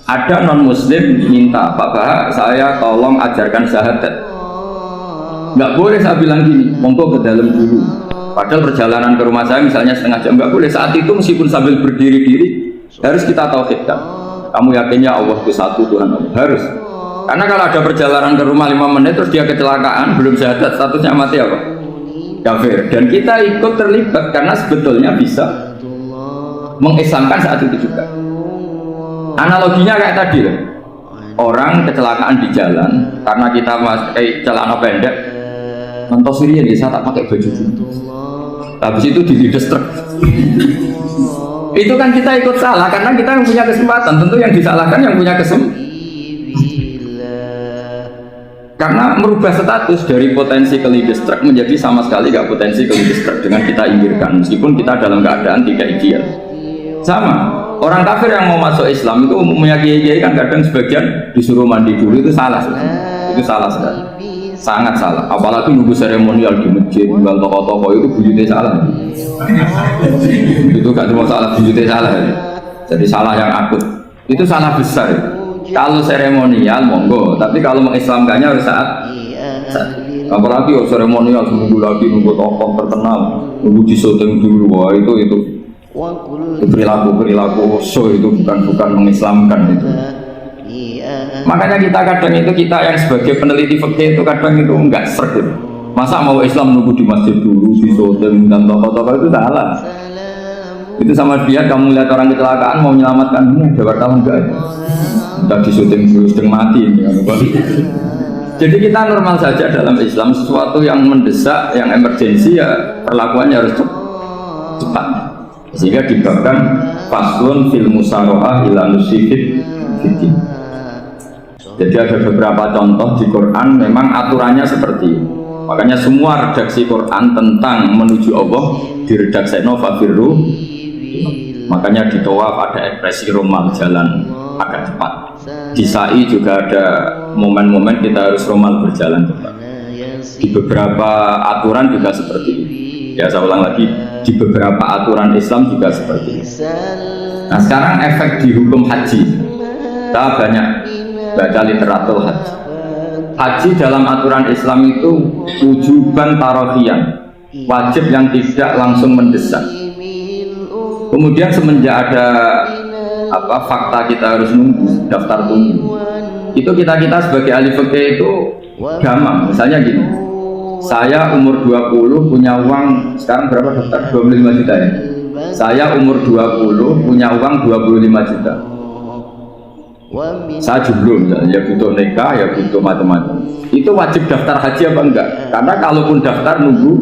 Ada non muslim minta, Pak Bah, saya tolong ajarkan syahadat. Nggak boleh saya bilang gini, monggo ke dalam dulu. Padahal perjalanan ke rumah saya misalnya setengah jam, nggak boleh. Saat itu meskipun sambil berdiri-diri harus kita tauhidkan. Kamu yakinnya Allah itu satu, Tuhan Allah, harus. Karena kalau ada perjalanan ke rumah 5 menit terus dia kecelakaan, belum syahadat, statusnya mati apa? Kafir. Dan kita ikut terlibat karena sebetulnya bisa mengislamkan saat itu juga. Analoginya kayak tadi loh. Orang kecelakaan di jalan karena kita pakai celana pendek, mentosirian dia tak pakai baju itu. Habis itu dilides truk. Itu kan kita ikut salah karena kita yang punya kesempatan. Tentu yang disalahkan yang punya kesempatan. Karena merubah status dari potensi kelides truk menjadi sama sekali gak potensi kelides truk dengan kita inggirkan meskipun kita dalam keadaan tidak ideal. Sama, orang kafir yang mau masuk Islam itu umumnya kiai-kiai kan kadang sebagian disuruh mandi dulu, itu salah. Itu salah sekali, sangat salah. Apalagi nunggu seremonial di masjid, tinggal toko-toko itu bujutnya salah. Itu gak cuma salah, bujutnya salah. Jadi salah yang akut, itu salah besar. Kalau seremonial monggo, tapi kalau mengislamkannya harus saat. Apalagi seremonial seminggu lagi nunggu tokoh terkenal, nunggu disyuting dulu, wah itu perilaku so itu bukan mengislamkan itu. Makanya kita yang sebagai peneliti fikih itu kadang itu enggak serg. Masa mau Islam nunggu di masjid dulu disyuting dan tokoh-tokoh itu salah. Itu sama dia kamu lihat orang kecelakaan mau menyelamatkan ada wartawan enggak? Udah disyuting dulu sedang mati ini. Jadi kita normal saja dalam Islam, sesuatu yang mendesak, yang emergensi ya perlakuannya harus cepat. Sehingga dibabkan faslun fil musarohah ila nusifid fitin. Jadi ada beberapa contoh di Quran memang aturannya seperti ini. Makanya semua redaksi Quran tentang menuju Allah diredakseno fafirru. Makanya di Tawaf ada ekspresi romal, jalan agak cepat. Di Sa'i juga ada momen-momen kita harus romal, berjalan cepat. Di beberapa aturan juga seperti ini. Ya saya ulang lagi, di beberapa aturan Islam juga seperti itu. Nah sekarang efek di hukum haji, kita banyak baca literatur haji. Haji dalam aturan Islam itu wujuban tarofian, wajib yang tidak langsung mendesak. Kemudian semenjak ada fakta kita harus nunggu, daftar tunggu, itu kita sebagai ahli fikih itu gampang. Misalnya gini, saya umur 20 punya uang, sekarang berapa daftar? 25 juta ya? Saya umur 20 punya uang 25 juta. Saya jomblo misalnya, ya butuh nikah, ya butuh macam-macam. Itu wajib daftar haji apa enggak? Karena kalaupun daftar nunggu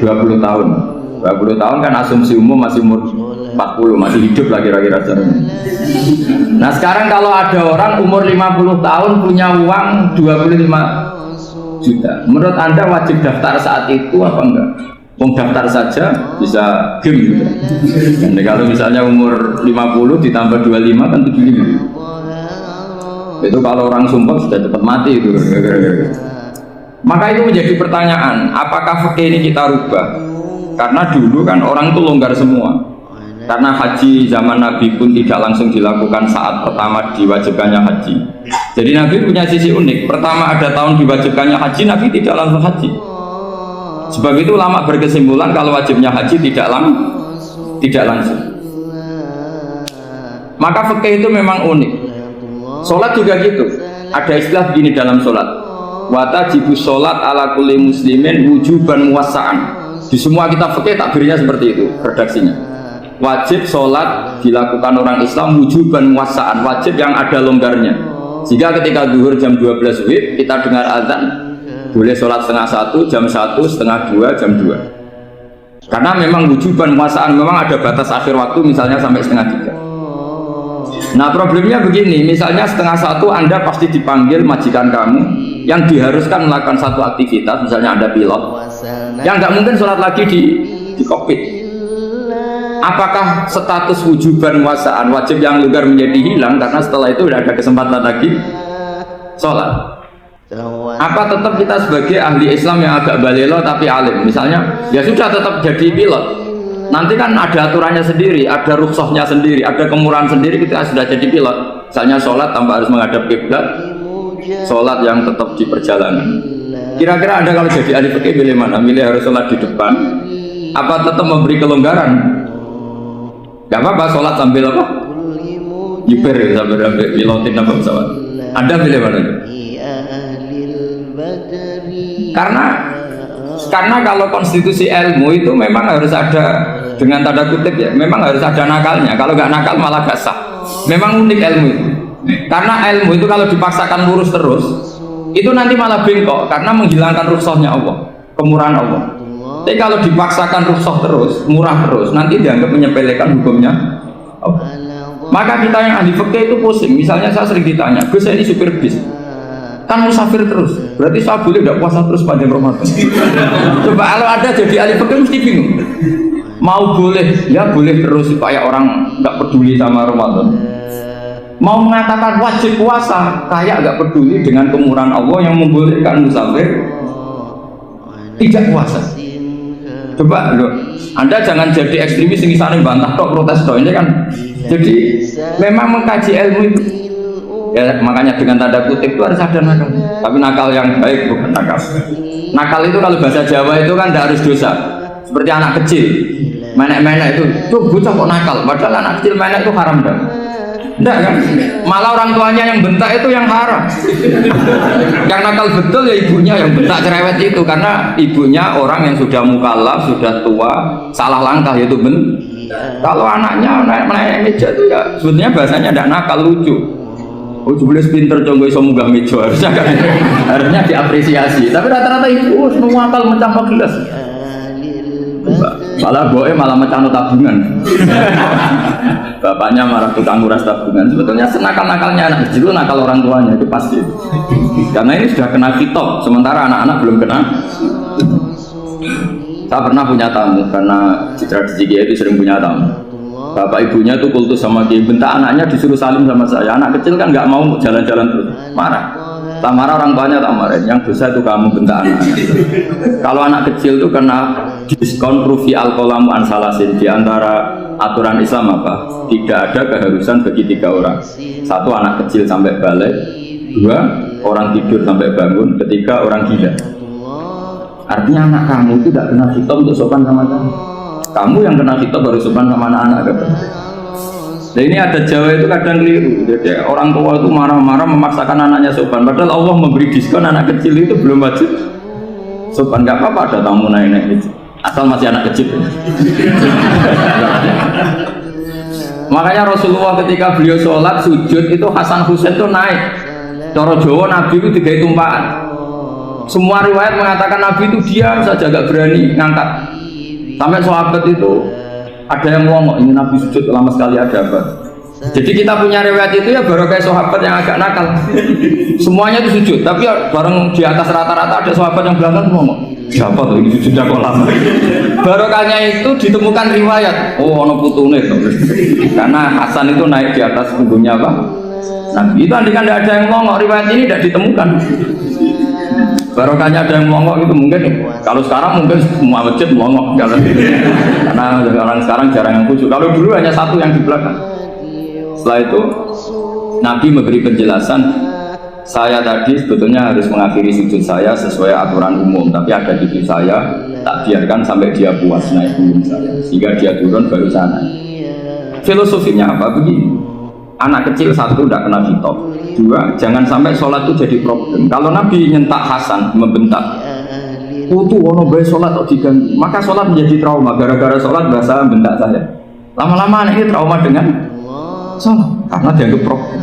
20 tahun. 20 tahun kan asumsi umum masih umur 40, masih hidup lah kira-kira. Nah sekarang kalau ada orang umur 50 tahun punya uang 25 juta, menurut Anda wajib daftar saat itu apa enggak? Daftar saja bisa game gitu. Dan kalau misalnya umur 50 ditambah 25 kan 75. Itu kalau orang sumpah sudah cepat mati itu. Maka itu menjadi pertanyaan, apakah fikih ini kita rubah? Karena dulu kan orang itu longgar semua. Karena haji zaman Nabi pun tidak langsung dilakukan saat pertama diwajibkannya haji. Jadi Nabi punya sisi unik. Pertama ada tahun diwajibkannya haji, Nabi tidak langsung haji. Sebab itu ulama berkesimpulan kalau wajibnya haji tidak langsung. Maka fikih itu memang unik. Sholat juga gitu. Ada istilah begini dalam sholat. Watajibu sholat ala kulli muslimin wujuban muwassa'an. Di semua kitab fikih takbirnya seperti itu redaksinya. Wajib sholat dilakukan orang Islam wujuban muwassa'an, wajib yang ada longgarnya. Jika ketika zuhur jam 12 WIB kita dengar azan, boleh sholat setengah 1, jam 1, setengah 2, jam 2. Karena memang wujuban muwassa'an, memang ada batas akhir waktu misalnya sampai setengah 3. Nah problemnya begini, misalnya setengah 1 Anda pasti dipanggil majikan kamu yang diharuskan melakukan satu aktivitas, misalnya Anda pilot yang nggak mungkin sholat lagi di kokpit. Apakah status wujuban muwassa'an, wajib yang longgar menjadi hilang karena setelah itu tidak ada kesempatan lagi sholat? Apa tetap kita sebagai ahli Islam yang agak balelo tapi alim, misalnya ya sudah tetap jadi pilot, Nanti kan ada aturannya sendiri, ada rukhsahnya sendiri, ada kemurahan sendiri kita sudah jadi pilot. Misalnya sholat tanpa harus menghadap kiblat, sholat yang tetap di perjalanan. Kira-kira Anda kalau jadi ahli fikih pilih mana? Milih harus sholat di depan, apa tetap memberi kelonggaran? Gak apa-apa sholat sambil apa? Jiper sambil pilotin apa pesawat. Anda pilih mana? Karena kalau konstitusi ilmu itu memang harus ada, dengan tanda kutip ya, memang harus ada nakalnya. Kalau nggak nakal malah gak sah. Memang unik ilmu itu. Karena ilmu itu kalau dipaksakan lurus terus, itu nanti malah bengkok karena menghilangkan rukhsahnya Allah, kemurahan Allah. Tapi kalau dipaksakan rukhsah terus, murah terus, nanti dianggap menyepelekan hukumnya Allah. Maka kita yang ahli fikih itu pusing. Misalnya saya sering ditanya, Gus saya ini supir bis, kan musafir terus, berarti saya boleh tidak puasa terus panjang Ramadan? Coba kalau ada jadi ahli fikih mesti bingung. Mau boleh, ya boleh terus supaya orang nggak peduli sama Ramadan. Mau mengatakan wajib puasa, kayak nggak peduli dengan kemurahan Allah yang membolehkan musafir tidak puasa. Coba loh, Anda jangan jadi ekstremis yang sana bantah tok protes tok ini kan. Jadi memang mengkaji ilmu itu. Ya, makanya dengan tanda kutip itu harus ada nakal. Tapi nakal yang baik bukan nakal. Nakal itu kalau bahasa Jawa itu kan tidak harus dosa. Seperti anak kecil, menek-menek itu, tuh bocah kok nakal. Padahal anak kecil menek itu haram kan? Tidak kan? Malah orang tuanya yang bentak itu yang haram. Yang nakal betul ya ibunya yang bentak cerewet itu, karena ibunya orang yang sudah mukallaf, sudah tua, salah langkah yaitu Kalau anaknya naik meja itu ya sebetulnya bahasanya tidak nakal, lucu. Oh, jebule pinter conggo iso munggah meja, harusnya diapresiasi. Tapi rata-rata ibu semua akal mecah gelas. Malah boe malah mecah tabungan. Bapaknya marah tukang nguras tabungan. Sebetulnya senakal-nakalnya anak kecil, nakal orang tuanya itu pasti. Karena ini sudah kena kitab, sementara anak-anak belum kena. Saya pernah punya tamu, karena di tradisi itu sering punya tamu. Bapak ibunya itu kultus sama kiai, bentak anaknya disuruh salim sama saya. Anak kecil kan nggak mau jalan-jalan terus, marah. Tak marah orang tuanya tak marah. Yang dosa itu kamu bentak anaknya. Kalau anak kecil itu kena diskon rufi al-qalamu ansalasin. Di antara aturan Islam apa? Tidak ada keharusan bagi 3 orang. 1 anak kecil sampai balik, 2 orang tidur sampai bangun, 3 orang gila. Artinya anak kamu itu tidak kena hitam untuk sopan sama kamu. Kamu yang kena hitam baru sopan sama anak-anak. Nah ini ada Jawa itu kadang keliru. Jadi orang tua itu marah-marah memaksakan anaknya sopan. Padahal Allah memberi diskon anak kecil itu belum wajib sopan. Gak apa-apa ada tamu naik-naik gitu. Asal masih anak kecil. Makanya Rasulullah ketika beliau sholat sujud itu Hasan Husain itu naik. Cara Jawa Nabi itu 3 tumpahan. Semua riwayat mengatakan Nabi itu diam saja, gak berani ngangkat. Sampai sahabat itu ada yang ngomong, ini Nabi sujud lama sekali ada apa? Jadi kita punya riwayat itu ya baru kayak sahabat yang agak nakal. Semuanya itu sujud, tapi bareng di atas rata-rata ada sahabat yang belakang ngomong, siapa tuh ini sujudnya kok lama? Barokahnya itu ditemukan riwayat, oh ono putune karena Hasan itu naik di atas punggungnya apa? Nabi itu andikan tidak ada yang ngomong, riwayat ini tidak ditemukan. Barokahnya ada yang mongok itu mungkin, kalau sekarang mungkin semua masjid mongok karena orang sekarang jarang yang khusyuk. Kalau dulu hanya 1 yang di belakang. Setelah itu Nabi memberi penjelasan, saya tadi sebetulnya harus mengakhiri sujud saya sesuai aturan umum, tapi ada cucu saya tak biarkan sampai dia puas naik punggung saya, sehingga dia turun baru saya naik. Filosofinya apa? Begini, anak kecil 1 tidak kena hitop, 2 jangan sampai sholat itu jadi problem. Kalau Nabi nyentak Hasan, membentak putu ono bae sholat kok diganti, maka sholat menjadi trauma. Gara-gara sholat bahasa bentak saya, lama-lama anak ini trauma dengan sholat karena dianggap problem.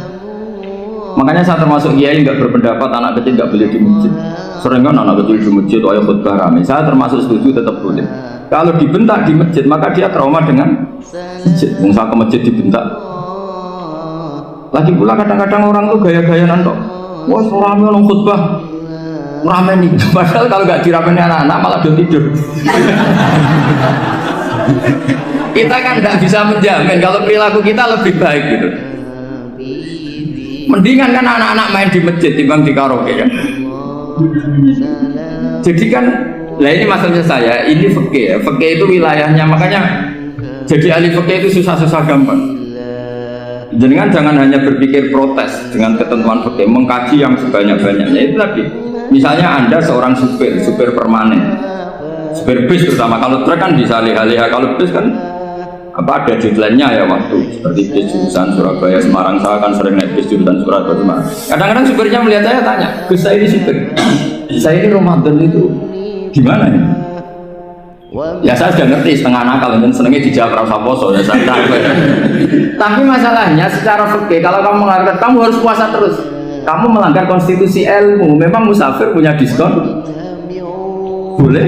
Makanya saya termasuk kiai nggak berpendapat anak kecil nggak boleh di masjid. Sering kan anak kecil di masjid ayo khutbah rame, saya termasuk setuju tetap boleh. Kalau dibentak di masjid maka dia trauma dengan masjid. Mungkin ke masjid dibentak. Lagi pula kadang-kadang orang tuh gaya-gayaan kok. Wah, rame orang khutbah. Rame nih. Padahal kalau nggak diramein anak-anak malah udah tidur. Kita kan nggak bisa menjamin kalau perilaku kita lebih baik gitu. Mendingan kan anak-anak main di masjid dibanding di karaoke kan. Jadi kan, lah ini maksudnya saya, ini fikih ya. Fikih itu wilayahnya, makanya Jadi ahli fikih itu susah-susah gampang. Jangan hanya berpikir protes dengan ketentuan fikih, mengkaji yang sebanyak-banyaknya. Itu tadi, misalnya Anda seorang supir permanen, supir bis terutama. Kalau truk kan bisa alih-alih, kalau bis kan apa ada deadline-nya ya waktu. Seperti bis jurusan Surabaya Semarang, saya kan sering naik bis jurusan Surabaya Semarang. Kadang-kadang supirnya melihat saya tanya, Gus saya ini supir, saya ini Ramadan itu gimana ya? Ya saya sudah ngerti setengah nakal dan senengnya dijawab rasa poso ya saya tahu. Tapi masalahnya secara fikih kalau kamu melanggar kamu harus puasa terus. Kamu melanggar konstitusi ilmu. Memang musafir punya diskon? Boleh?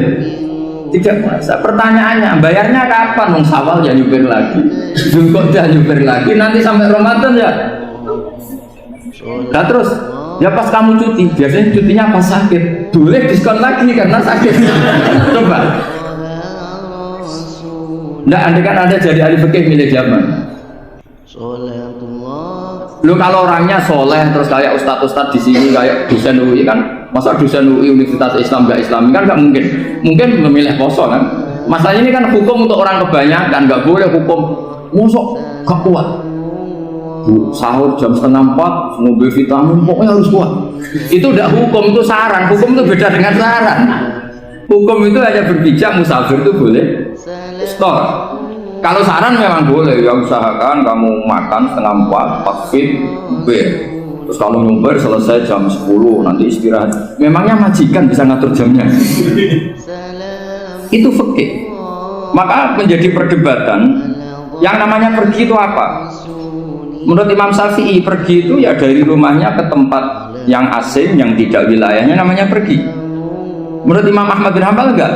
Tidak puasa. Pertanyaannya bayarnya kapan? Nung Syawal ya nyupir lagi, Zulqa'dah nyupir lagi, nanti sampai Ramadan ya. Nah terus ya pas kamu cuti, biasanya cutinya pas sakit, boleh diskon lagi karena sakit. Coba. Nggak, andai kan Anda jadi ahli fikih milik zaman. Lu kalau orangnya soleh terus kayak ustadz-ustadz di sini kayak dosen UI kan, masa dosen UI Universitas Islam nggak Islami kan nggak mungkin. Mungkin memilih poso kan. Masalahnya ini kan hukum untuk orang kebanyakan, nggak boleh hukum musuh gak kuat. Sahur jam 3:30, mobil vitamin pokoknya harus kuat. Itu udah hukum, itu saran. Hukum itu beda dengan saran. Hukum itu hanya berbicara musafir itu boleh store. Kalau saran memang boleh, ya usahakan kamu makan 3:30, pas fit, terus kalau nyumpir selesai jam 10, nanti istirahat. Memangnya majikan bisa ngatur jamnya? Itu fikih. Maka menjadi perdebatan, yang namanya pergi itu apa? Menurut Imam Syafi'i, pergi itu ya dari rumahnya ke tempat yang asing, yang tidak wilayahnya namanya pergi. Menurut Imam Ahmad bin Hanbal enggak?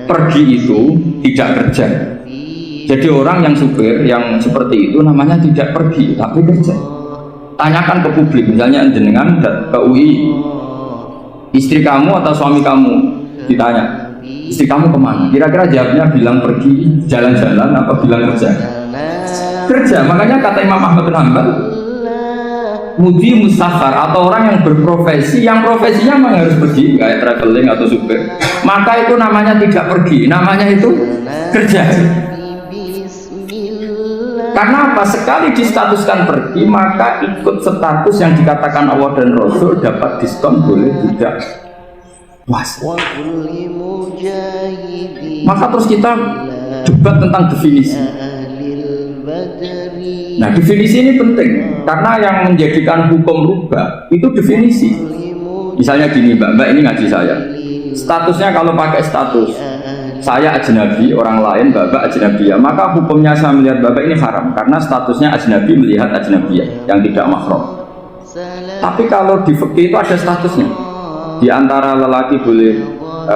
Pergi itu tidak kerja. Jadi orang yang supir yang seperti itu namanya tidak pergi tapi kerja. Tanyakan ke publik, misalnya jenengan ke UI, istri kamu atau suami kamu ditanya, istri kamu kemana? Kira-kira jawabnya bilang pergi jalan-jalan apa bilang kerja? Kerja. Makanya kata Imam Ahmad bin Hanbal, mudi musafar atau orang yang berprofesi, yang profesinya memang harus pergi kayak traveling atau supir, maka itu namanya tidak pergi, namanya itu kerja. Karena apa? Sekali distatuskan pergi, maka ikut status yang dikatakan Allah dan Rasul dapat diskon, boleh tidak puasa. Maka terus kita debat tentang definisi. Nah definisi ini penting karena yang menjadikan hukum rubah itu definisi. Misalnya gini mbak ini ngaji saya, statusnya kalau pakai status saya ajnabi, orang lain bapak ajnabiyah, maka hukumnya saya melihat bapak ini haram karena statusnya ajnabi melihat ajnabiyah yang tidak mahram. Tapi kalau di fikih itu ada statusnya. Di antara lelaki boleh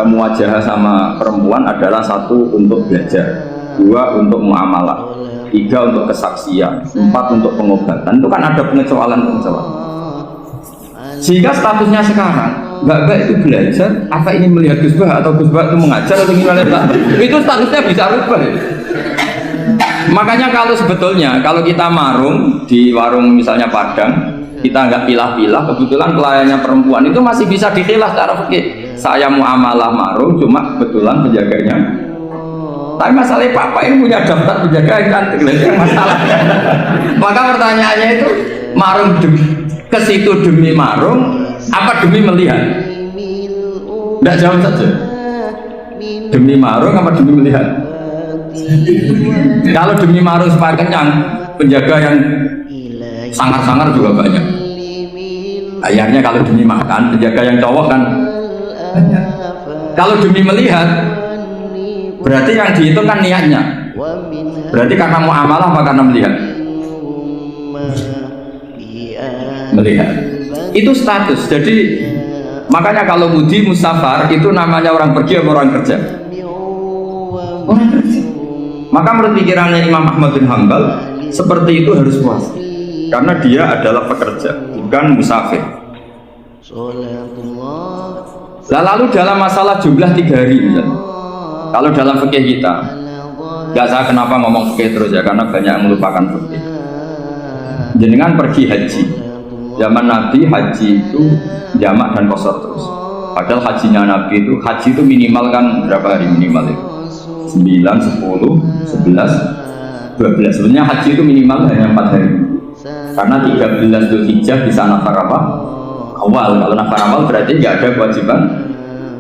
muwajahah sama perempuan adalah 1 untuk belajar, 2 untuk muamalah, 3 untuk kesaksian, 4 untuk pengobatan. Itu kan ada pengecualian. Sehingga statusnya sekarang mbak itu belajar, apa ini melihat Gus Bah atau Gus Bah itu mengajar atau gimana? Itu statusnya bisa rubah ya. Makanya kalau sebetulnya kalau kita marung di warung misalnya Padang, kita nggak pilah-pilah, kebetulan pelayannya perempuan itu masih bisa dipilah secara fikih. Saya muamalah marung, cuma kebetulan penjaganya. Tapi masalahnya papa ini punya daftar penjaga kan, yang masalah. Maka pertanyaannya itu marung ke situ demi marung apa demi melihat? Tidak jawab saja. Demi marung apa demi melihat? Kalau demi marung supaya kenyang, penjaga yang sangar-sangar juga banyak. Akhirnya kalau demi makan, penjaga yang cowok kan banyak. Kalau demi melihat, berarti yang dihitung kan niatnya. Berarti karena muamalah apa karena melihat? Melihat. Itu status. Jadi makanya kalau mudi musafar itu namanya orang pergi atau orang kerja? Orang kerja. Maka menurut pikirannya Imam Ahmad bin Hanbal seperti itu harus puasa karena dia adalah pekerja bukan musafir. Lalu dalam masalah jumlah 3 hari misalnya, kalau dalam fikih kita, nggak saya kenapa ngomong fikih terus ya karena banyak yang melupakan fikih. Jenengan pergi haji, zaman Nabi haji itu jamak dan qasar terus. Padahal hajinya Nabi itu, haji itu minimal kan berapa hari minimal itu? 9, 10, 11, 12. Sebenarnya haji itu minimal hanya 4 hari. Karena 13 Dzulhijjah bisa nafar apa? Awal. Kalau nafar awal berarti nggak ada kewajiban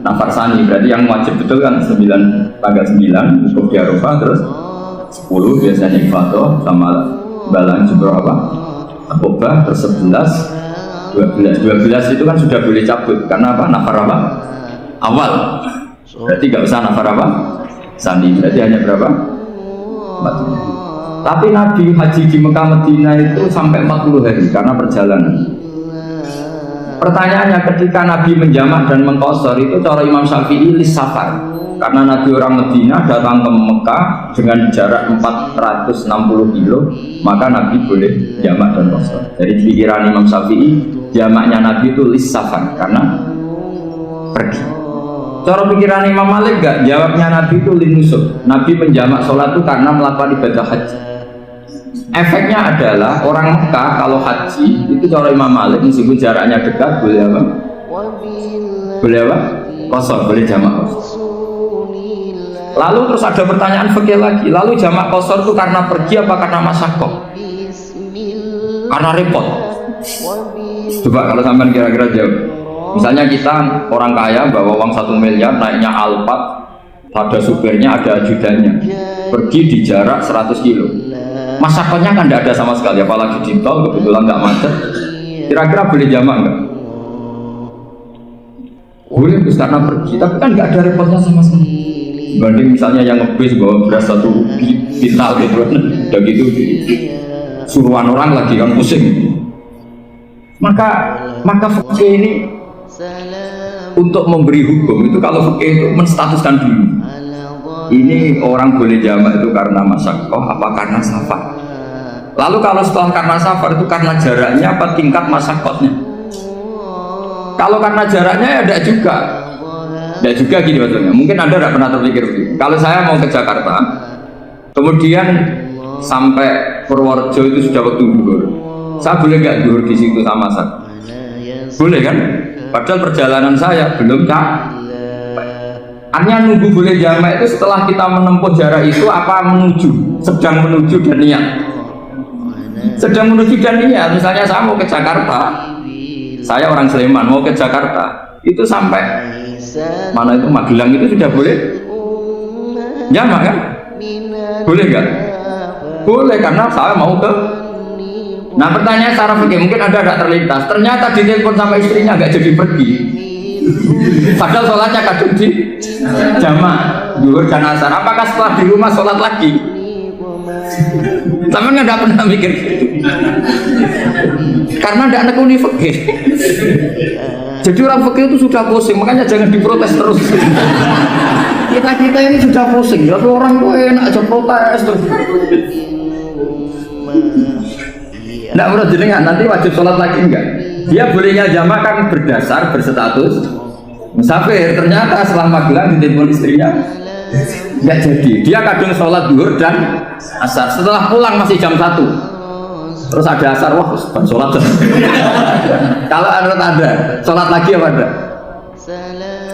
nafar sani. Berarti yang wajib betul kan 9, tanggal 9 untuk di Arafah, terus 10 biasanya ifadah sama balang jumroh apa? Akobah, terus 11, 12 itu kan sudah boleh cabut karena apa? Nafar apa? Awal. Berarti nggak usah nafar apa? Sani. Berarti hanya berapa? 4. Tapi Nabi haji di Mekah Medina itu sampai 40 hari karena perjalanan. Pertanyaannya, ketika Nabi menjamak dan mengqashar itu cara Imam Syafi'i lis safar. Karena Nabi orang Medina datang ke Mekah dengan jarak 460 kilo, maka Nabi boleh jamak dan qashar. Jadi pikiran Imam Syafi'i, jamaknya Nabi itu lis safar karena pergi. Cara pikiran Imam Malik enggak, jawabnya Nabi itu linusuk. Nabi menjamak sholat itu karena melakukan ibadah haji. Efeknya adalah orang Mekah kalau haji itu cara Imam Malik meskipun jaraknya dekat boleh apa? Boleh apa? Qashar, boleh jamak qashar. Lalu terus ada pertanyaan fikih lagi. Lalu jamak qashar itu karena pergi apa karena masyaqqah? Karena repot. Coba kalau sampean kira-kira jawab. Misalnya kita orang kaya bawa uang 1 miliar naiknya Alphard, ada supirnya, ada ajudannya, pergi di jarak 100 kilo. Masyaqqahnya kan tidak ada sama sekali, apalagi di tol kebetulan nggak macet. Kira-kira boleh jamak nggak? Boleh, terus karena pergi, tapi kan nggak ada repotnya sama sekali. Dibanding misalnya yang ngebis bawa beras 1 kintal gitu, udah gitu suruhan orang lagi kan pusing. Maka fikih ini untuk memberi hukum itu, kalau fikih itu menstatuskan dulu. Ini orang boleh jamak itu karena masyaqqah apa karena safar. Lalu kalau setelah karena safar itu karena jaraknya apa tingkat masyaqqahnya. Kalau karena jaraknya ya tidak juga. Tidak juga gini maksudnya. Mungkin Anda tidak pernah terpikir begini. Kalau saya mau ke Jakarta, kemudian sampai Purworejo itu sudah waktu zuhur. Saya boleh nggak zuhur di situ sama saya? Boleh kan? Padahal perjalanan saya belum hanya nunggu boleh jamak itu setelah kita menempuh jarak itu apa menuju, sedang menuju dan niat. Sedang menuju dan niat. Misalnya saya mau ke Jakarta, saya orang Sleman mau ke Jakarta, itu sampai mana itu Magelang itu sudah boleh jamak kan? Boleh nggak? Boleh karena saya mau ke. Nah pertanyaan secara fikih mungkin Anda tidak terlintas. Ternyata ditelepon sama istrinya nggak jadi pergi. Padahal sholatnya kadung di jamak zuhur dan asar. Apakah setelah di rumah sholat lagi? Sama nggak pernah mikir gitu. Karena tidak nekuni fikih. Jadi orang fikih itu sudah pusing, makanya jangan diprotes terus. Kita ini sudah pusing, tapi orang tuh enak aja protes terus. Nggak menurut jenengan nanti wajib sholat lagi enggak? Dia bolehnya jamak kan berdasar berstatus musafir. Ternyata setelah Magelang ditelepon istrinya nggak jadi. Dia kadung sholat zuhur dan asar. Setelah pulang masih jam 1. Terus ada asar, wah bukan sholat. Kalau menurut Anda sholat lagi apa enggak?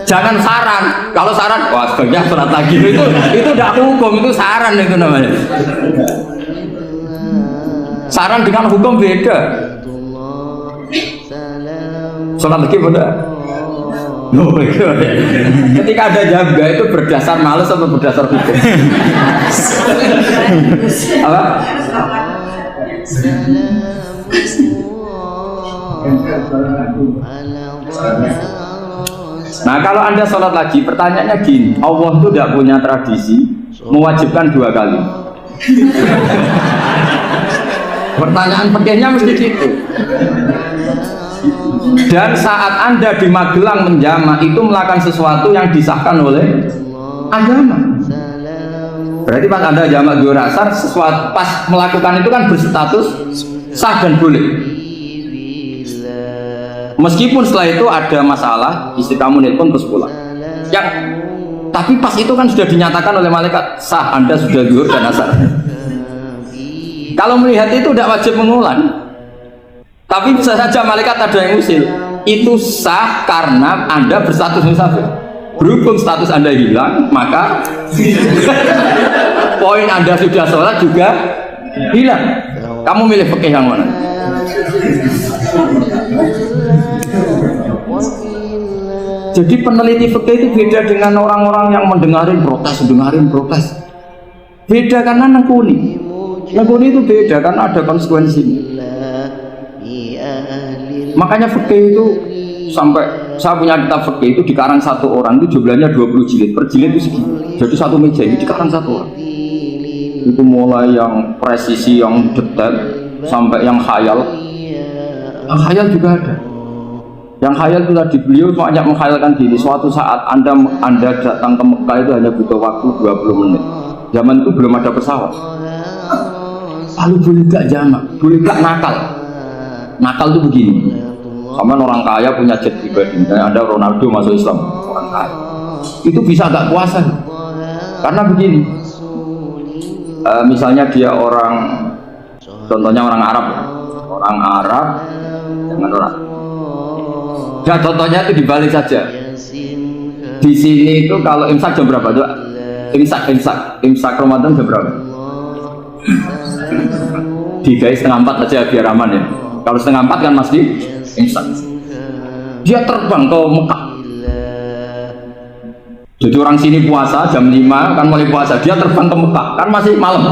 Jangan saran. Kalau saran, wah sebaiknya sholat lagi. Itu tidak hukum, itu saran itu namanya. Saran dengan hukum beda. Sholat lagi beda. Ketika ada jaga itu berdasar malas atau berdasar hukum? Apa? Nah kalau Anda sholat lagi, pertanyaannya gini, Allah itu tidak punya tradisi mewajibkan 2 kali. Pertanyaan pentingnya mesti gitu. Dan saat Anda di Magelang menjamak itu melakukan sesuatu yang disahkan oleh agama. Berarti pas Anda jamak zuhur asar, sesuatu pas melakukan itu kan berstatus sah dan boleh. Meskipun setelah itu ada masalah, istri kamu nelpon terus pulang. Tapi pas itu kan sudah dinyatakan oleh malaikat sah, Anda sudah zuhur dan asar. Kalau melihat itu tidak wajib mengulang, tapi bisa saja malaikat ada yang usil. Itu sah karena Anda berstatus musafir. Berhubung status Anda hilang, maka poin Anda sudah sholat juga hilang. Kamu milih fikih yang mana? Jadi peneliti fikih itu beda dengan orang-orang yang mendengarin protes. Beda karena nengkuni itu beda karena ada konsekuensinya. Makanya fikih itu sampai saya punya kitab fikih itu dikarang satu orang itu jumlahnya 20 jilid, per jilid itu segini. Jadi satu meja ini dikarang satu orang. Itu mulai yang presisi, yang detail sampai yang khayal. Yang khayal juga ada. Yang khayal itu tadi beliau banyak menghayalkan diri. Suatu saat Anda datang ke Mekah itu hanya butuh waktu 20 menit. Zaman itu belum ada pesawat. Lalu boleh gak jamak, boleh gak nakal. Nakal itu begini. Sama orang kaya punya jet pribadi. Ada Ronaldo masuk Islam, orang kaya. Itu bisa gak puasa? Karena begini. Misalnya dia orang, contohnya orang Arab dengan orang. Ya contohnya itu dibalik saja. Di sini itu kalau imsak jam berapa tuh? Imsak Ramadan jam berapa? 3:30 aja biar aman ya. Kalau 3:30 kan masih imsak. Dia terbang ke Mekah. Jadi orang sini puasa jam 5 kan mulai puasa, dia terbang ke Mekah kan masih malam.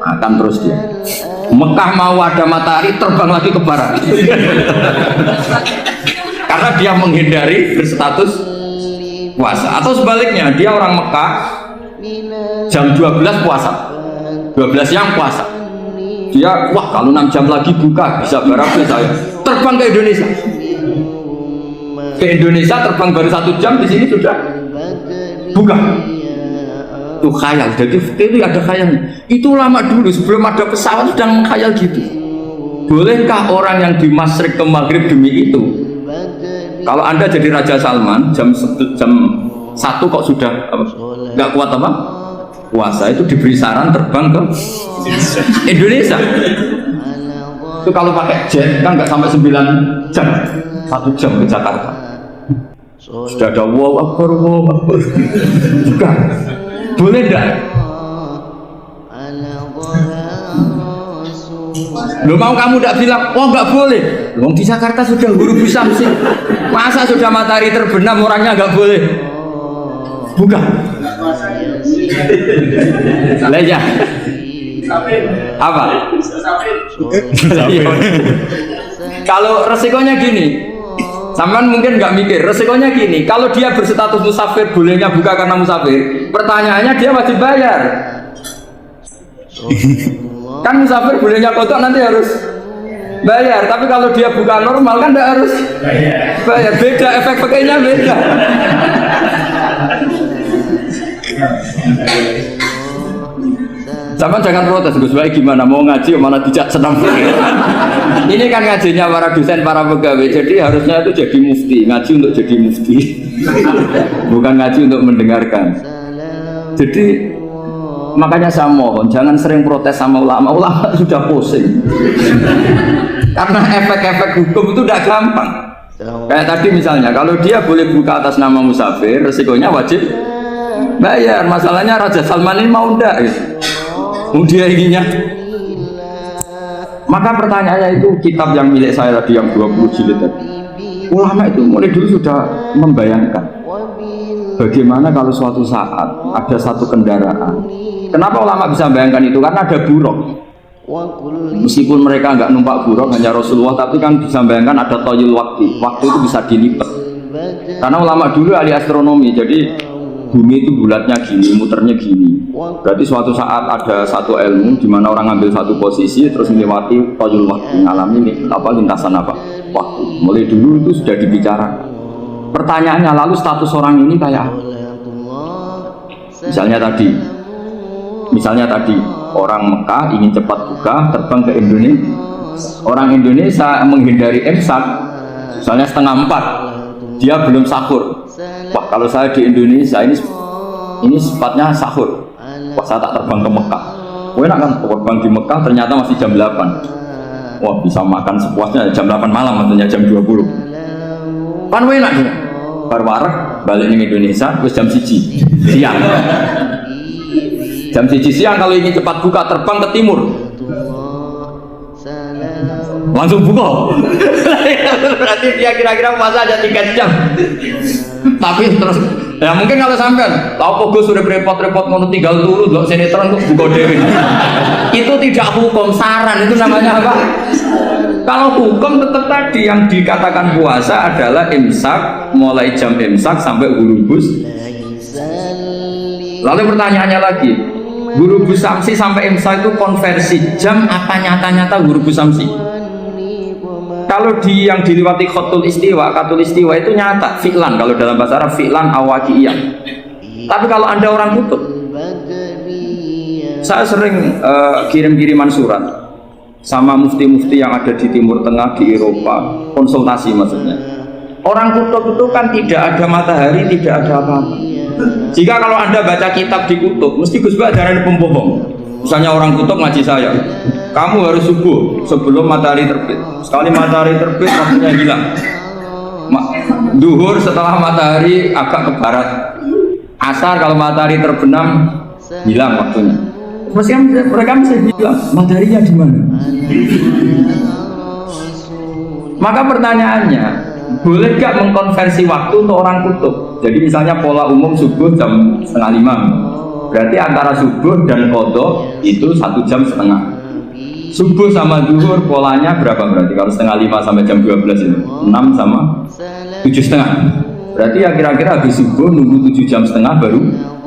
Akan terus dia. Mekah mau ada matahari terbang lagi ke barat. Karena dia menghindari berstatus puasa. Atau sebaliknya, dia orang Mekah jam 12 puasa, 12 siang puasa. Dia, wah kalau 6 jam lagi buka bisa berapa saya terbang ke Indonesia. Ke Indonesia terbang baru 1 jam, di sini sudah buka. Itu khayal. Jadi itu ada khayalnya. Itu lama dulu sebelum ada pesawat sudah mengkhayal gitu. Bolehkah orang yang di Masyriq ke Maghrib demi itu? Kalau Anda jadi Raja Salman jam 1 kok sudah nggak kuat apa? Puasa, itu diberi saran terbang ke Indonesia. Itu kalau pakai jet kan nggak sampai 9 jam, 1 jam ke Jakarta. Sudah ada wow akbar. Bukan. Boleh enggak? Lo mau kamu enggak bilang, oh enggak boleh. Wong di Jakarta sudah huruf samsi. Masa sudah matahari terbenam orangnya enggak boleh? Bukan. Lah ya. Apa? Kalau resikonya gini, sampean mungkin nggak mikir, resikonya gini, kalau dia berstatus musafir, bolehnya buka karena musafir, pertanyaannya dia wajib bayar. Kan musafir bolehnya kodok nanti harus bayar, tapi kalau dia buka normal kan tidak harus bayar. Beda, efek pakainya beda. Sama jangan protes, Gus Baik gimana mau ngaji malah dijak senam. Ini kan ngajinya para dosen, para pegawai, jadi harusnya itu jadi mufti, ngaji untuk jadi mufti, bukan ngaji untuk mendengarkan. Jadi makanya saya mohon jangan sering protes sama ulama sudah pusing. Karena efek-efek hukum itu tidak gampang. Kayak tadi misalnya, kalau dia boleh buka atas nama musafir, resikonya wajib bayar. Masalahnya Raja Salman ini mau enggak? Dia inginnya. Maka pertanyaannya itu kitab yang milik saya tadi yang 20 jilid tadi. Ulama itu mulai dulu sudah membayangkan bagaimana kalau suatu saat ada satu kendaraan. Kenapa ulama bisa membayangkan itu? Karena ada buruk. Meskipun mereka nggak numpak buruk, hanya Rasulullah, tapi kan bisa membayangkan ada toyul waktu. Waktu itu bisa dilipat. Karena ulama dulu ahli astronomi, jadi bumi itu bulatnya gini, muternya gini. Berarti suatu saat ada satu ilmu di mana orang ambil satu posisi terus melewati toyul waktu, ngalami apa lintasan apa waktu. Mulai dulu itu sudah dibicarakan. Pertanyaannya lalu status orang ini kayak apa? Misalnya tadi orang Mekah ingin cepat buka terbang ke Indonesia. Orang Indonesia menghindari imsak, misalnya 3:30, dia belum sahur. Wah kalau saya di Indonesia ini sifatnya sahur. Wah saya tak terbang ke Mekah. Wah enak kan terbang di Mekah ternyata masih jam 8. Wah bisa makan sepuasnya jam 8 malam, artinya jam 20. Kan enak ya. Barwarek balik ning Indonesia wis jam 1 siang. Jam 1 siang kalau ingin cepat buka terbang ke timur. Langsung buka. Berarti dia kira-kira puasa aja 3 jam. Tapi terus ya mungkin kalau sampean tahu kok Gus sudah repot-repot ngono tinggal turu lho sinetron kok buka dhewe. Itu tidak hukum, saran itu namanya apa? Kalau hukum tetap tadi yang dikatakan puasa adalah imsak, mulai jam imsak sampai hurubus. Lalu pertanyaannya lagi, hurubus samsi sampai imsak itu konversi jam apa nyata-nyata hurubus samsi? Kalau yang diliwati khotul istiwa, katul istiwa itu nyata, fi'lan. Kalau dalam bahasa Arab fi'lan awaqiyah. Tapi kalau Anda orang kutub, saya sering kirim-kiriman surat sama mufti-mufti yang ada di Timur Tengah, di Eropa, konsultasi maksudnya. Orang kutub itu kan tidak ada matahari, tidak ada apa-apa. Jika kalau Anda baca kitab di kutub, mesti Gus Bak jangan pembohong. Misalnya orang kutub ngaji saya, kamu harus subuh sebelum matahari terbit. Sekali matahari terbit, waktunya hilang. Duhur setelah matahari agak ke barat. Asar kalau matahari terbenam, hilang waktunya. Mereka bisa bilang, mataharinya di mana? Maka pertanyaannya, boleh gak mengkonversi waktu untuk orang kutub? Jadi misalnya pola umum subuh jam 4:30. Berarti antara subuh dan qadha itu 1,5 jam. Subuh sama zuhur polanya berapa berarti? Kalau 4:30 sampai jam 12 itu 6 sama 7,5. Berarti ya kira-kira habis subuh nunggu 7,5 jam baru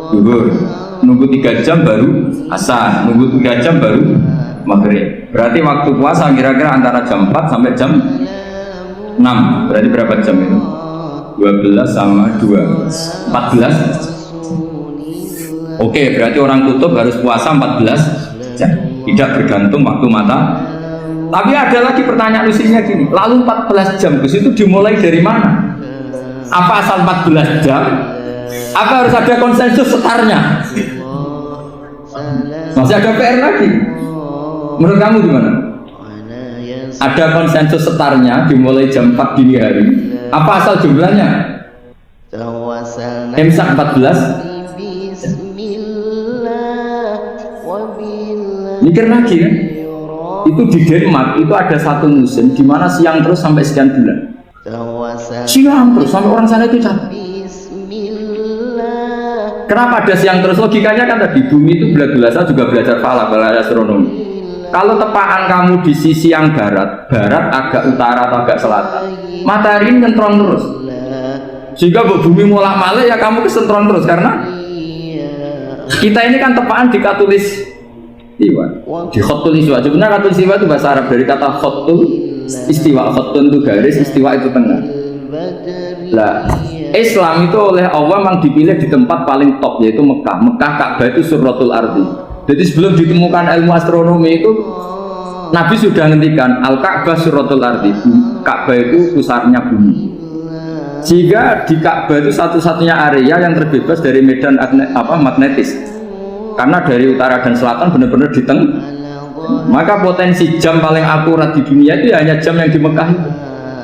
zuhur, nunggu 3 jam baru asar, nunggu 3 jam baru maghrib. Berarti waktu puasa kira-kira antara jam 4 sampai jam 6. Berarti berapa jam itu? 12 sama 2 14. Oke, berarti orang kutub harus puasa 14 jam, tidak bergantung waktu mata. Tapi ada lagi pertanyaan lucunya gini, lalu 14 jam Gus itu dimulai dari mana? Apa asal 14 jam? Apa harus ada konsensus setarnya? Masih ada PR lagi. Menurut kamu gimana? Ada konsensus setarnya dimulai jam 4 dini hari. Apa asal jumlahnya? Imsak 14. Mikir lagi kan? Itu di Denmark itu ada satu musim di mana siang terus sampai sekian bulan. Siang terus sampai orang sana itu capek. Kenapa ada siang terus? Logikanya kan tadi bumi itu saya juga belajar falak, belajar astronomi. Kalau tepaan kamu di sisi yang barat agak utara atau agak selatan, matahari ini nyentrong terus. Sehingga bumi mulak-malik ya kamu kesentrong terus karena kita ini kan tepaan di katulis istiwa, di khotul istiwa. Sebenarnya khotul istiwa itu bahasa Arab dari kata khotul istiwa. Khotun itu garis, istiwa itu tengah. Lah, Islam itu oleh Allah memang dipilih di tempat paling top yaitu Mekah. Mekah Ka'bah itu suratul ardi. Jadi sebelum ditemukan ilmu astronomi itu Nabi sudah ngendikan Al-Ka'bah suratul ardi. Ka'bah itu pusarnya bumi. Sehingga di Ka'bah itu satu-satunya area yang terbebas dari medan magnetis. Karena dari utara dan selatan benar-benar di tengah. Maka potensi jam paling akurat di dunia itu hanya jam yang di Mekah itu.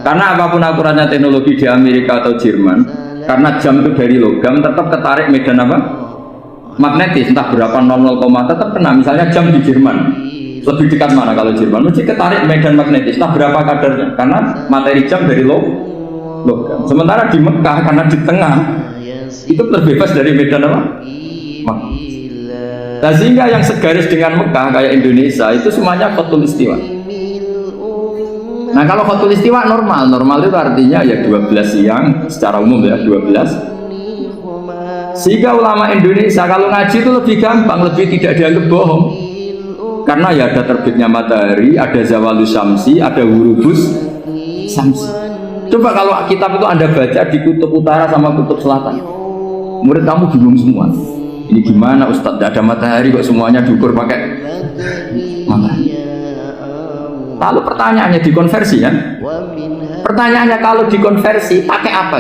Karena apapun akuratnya teknologi di Amerika atau Jerman, karena jam itu dari logam tetap ketarik medan apa? Magnetis, entah berapa 00, tetap kena. Misalnya jam di Jerman lebih dekat mana kalau Jerman? Mesti ketarik medan magnetis, entah berapa kadarnya. Karena materi jam dari logam. Sementara di Mekah karena di tengah itu terbebas dari medan apa? Magnetis. Nah, sehingga yang segaris dengan Mekah kayak Indonesia itu semuanya khotul istiwa. Nah kalau khotul istiwa normal itu artinya ya 12 siang secara umum ya 12. Sehingga ulama Indonesia kalau ngaji itu lebih gampang, lebih tidak dianggap bohong. Karena ya ada terbitnya matahari, ada zawalus syamsi, ada hurubus syamsi. Coba kalau kitab itu Anda baca di kutub utara sama kutub selatan, murid kamu bingung semua. Ini gimana Ustadz, tidak ada matahari kok semuanya diukur pakai matahari. Lalu pertanyaannya dikonversi kan? Pertanyaannya kalau dikonversi pakai apa?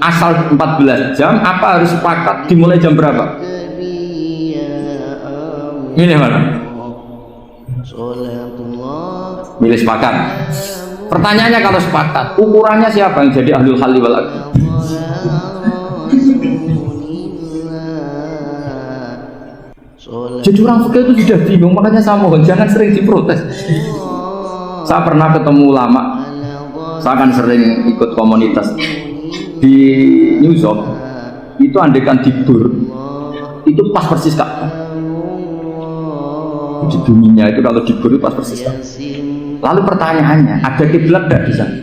Asal 14 jam apa harus sepakat dimulai jam berapa? Milih mana? Milih sepakat. Pertanyaannya kalau sepakat, ukurannya siapa yang jadi ahlul halli wal aqd? Jadi orang fikih itu sudah bingung, makanya saya mohon jangan sering diprotes. Saya pernah ketemu ulama, saya kan sering ikut komunitas di New York. Itu andekan tidur, itu pas persis Kak. Di buminya itu kalau tidur itu pas persis Kak. Lalu pertanyaannya, ada kiblat tidak di sana?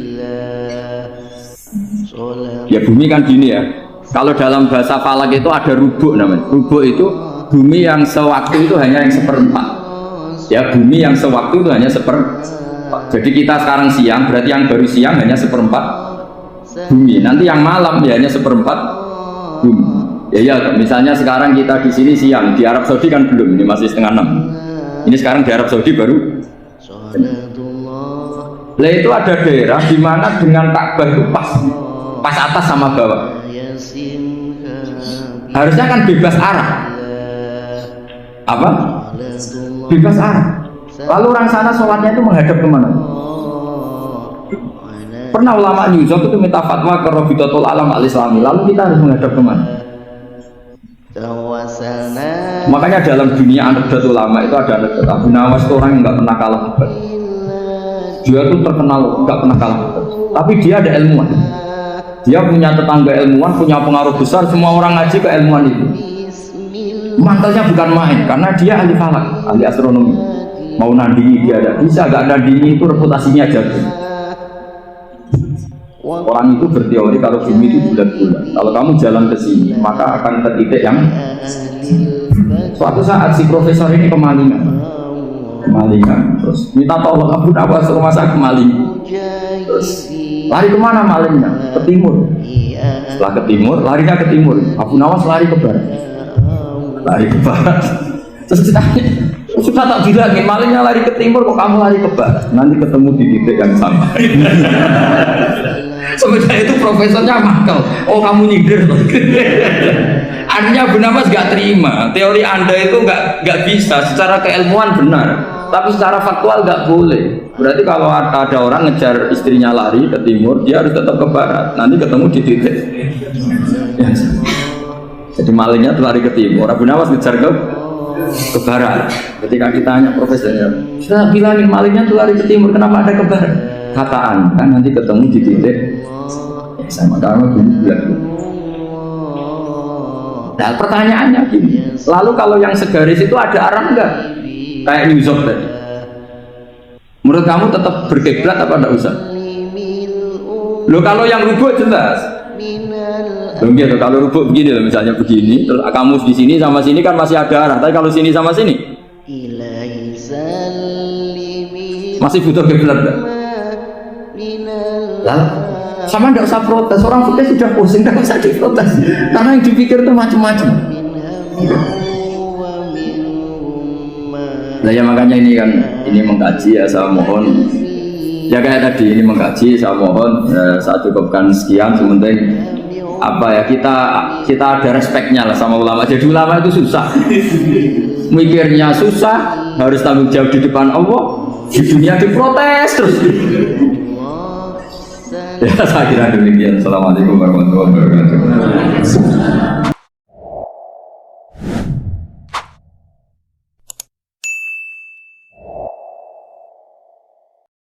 Ya bumi kan gini ya. Kalau dalam bahasa falak itu ada rubuk namanya. Rubuk itu bumi yang sewaktu itu hanya yang seperempat. Ya bumi yang sewaktu itu hanya seperempat. Jadi kita sekarang siang, berarti yang baru siang hanya seperempat bumi. Nanti yang malam ya hanya seperempat bumi. Ya misalnya sekarang kita di sini siang, di Arab Saudi kan belum, ini masih setengah 6. Ini sekarang di Arab Saudi baru. Lah itu ada daerah di mana dengan Ka'bah itu pas atas sama bawah. Harusnya kan bebas arah. Apa? Bebas arah. Lalu orang sana sholatnya itu menghadap kemana? Pernah ulama New York itu minta fatwa ke Rabitatul Alam Al-Islami. Lalu kita harus menghadap kemana? Makanya dalam dunia anekdot ulama itu ada anekdot Abu Nawas itu orang yang nggak pernah kalah debat. Dia itu terkenal nggak pernah kalah debat. Tapi dia ada ilmuwan. Dia punya tetangga ilmuwan, punya pengaruh besar. Semua orang ngaji ke ilmuwan itu. Mantelnya bukan main, karena dia ahli falak, ahli astronomi. Mau nandingi dia ada bisa, gak nandingi itu reputasinya jatuh. Orang itu berteori kalau bumi itu bulat-bulat. Kalau kamu jalan ke sini, maka akan ke titik yang suatu saat si profesor ini kemalingan, terus minta tolong Abu Nawas rumah saya kemalingan. Terus lari kemana malingnya? Ke timur. Setelah ke timur, larinya ke timur. Abu Nawas lari ke barat. Terus ditanya, sudah tak bilangin malingnya lari ke timur, kok kamu lari ke barat? Nanti ketemu di titik yang sama. Sebenarnya itu profesornya makal. Oh kamu nyindir. Artinya Abu Nawas gak terima. Teori anda itu gak bisa. Secara keilmuan benar, tapi secara faktual gak boleh. Berarti kalau ada orang ngejar istrinya lari ke timur, dia harus tetap ke barat. Nanti ketemu di titik. Jadi malingnya tuh lari ke timur, Abu Nawas ngejar ke barat. Ketika kita tanya profesornya, saya bilangin malingnya tuh lari ke timur, kenapa ada ke barat? Kataan kan nanti ketemu di titik sama karena bulat. Nah pertanyaannya gini, lalu kalau yang segaris itu ada arah enggak? Kayak New York tadi. Menurut kamu tetap berkiblat apa enggak usah? Loh kalau yang rubuk jelas. Gitu, kalau rubuk begini loh, misalnya begini, terus kamu di sini sama sini kan masih ada arah. Tapi kalau sini sama sini masih butuh kiblat enggak? Lah, sama tidak usah protes. Orang fikih sudah pusing, tidak usah diprotes. Karena yang dipikir itu macam-macam. Nah ya makanya ini kan, ini mengkaji ya saya mohon. Ya kayak tadi ini mengkaji saya mohon. Saya cukupkan sekian. Sementing apa ya kita ada respeknya lah sama ulama. Jadi ulama itu susah. Mikirnya susah, harus tanggung jawab di depan Allah. Di dunia diprotes terus. Ya saya kira demikian. Assalamualaikum warahmatullahi wabarakatuh.